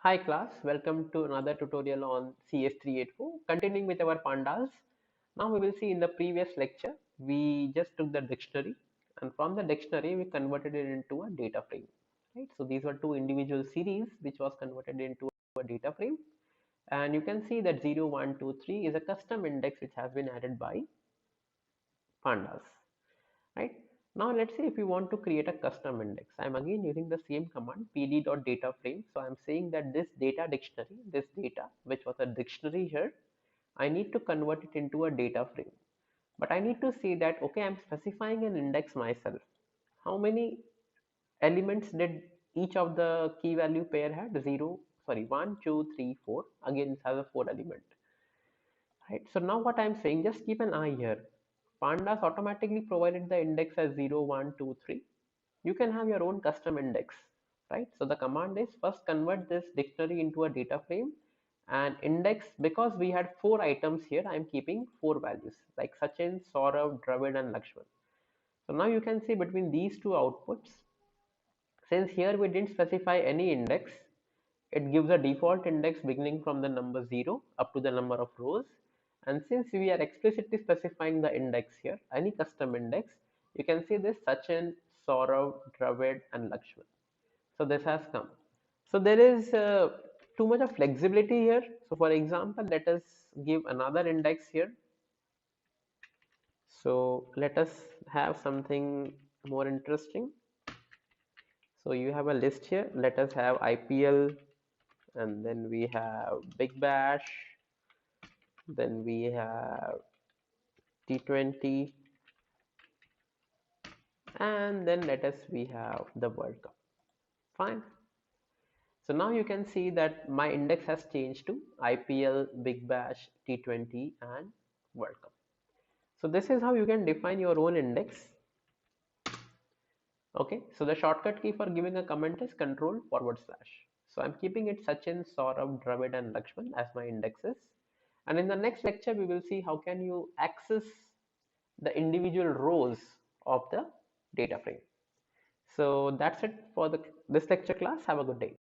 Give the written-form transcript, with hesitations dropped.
Hi class, welcome to another tutorial on CS384. Continuing with our pandas. Now we will see in the previous lecture, we just took the dictionary and from the dictionary we converted it into a data frame. Right? So these were two individual series which was converted into a data frame. And you can see that 0, 1, 2, 3 is a custom index which has been added by pandas. Right? Now let's say if we want to create a custom index, I'm again using the same command pd.dataframe. So I'm saying that this data dictionary, this data which was a dictionary here, I need to convert it into a data frame. But I need to say that okay, I'm specifying an index myself. How many elements did each of the key value pair had? 0, sorry, 1, 2, 3, 4. Again, it has a 4 element. Right. So now what I'm saying, just keep an eye here. Pandas automatically provided the index as 0, 1, 2, 3. You can have your own custom index, right? So the command is first convert this dictionary into a data frame and index, because we had 4 items here, I'm keeping 4 values like Sachin, Saurav, Dravid and Lakshman. So now you can see between these two outputs, since here we didn't specify any index, it gives a default index beginning from the number 0 up to the number of rows. And since we are explicitly specifying the index here, any custom index, you can see this Sachin, Saurav, Dravid and Lakshman. So this has come. So there is too much of flexibility here. So for example, let us give another index here. So let us have something more interesting. So you have a list here. Let us have IPL, and then we have Big Bash, then we have T20, and then let us we have the World Cup. Fine. So now you can see that my index has changed to IPL, Big Bash, T20, and World Cup. So this is how you can define your own index. Okay, so the shortcut key for giving a comment is control/. So I'm keeping it Sachin, Saurabh, Dravid, and Lakshman as my indexes. And in the next lecture, we will see how can you access the individual rows of the data frame. So that's it for this lecture class. Have a good day.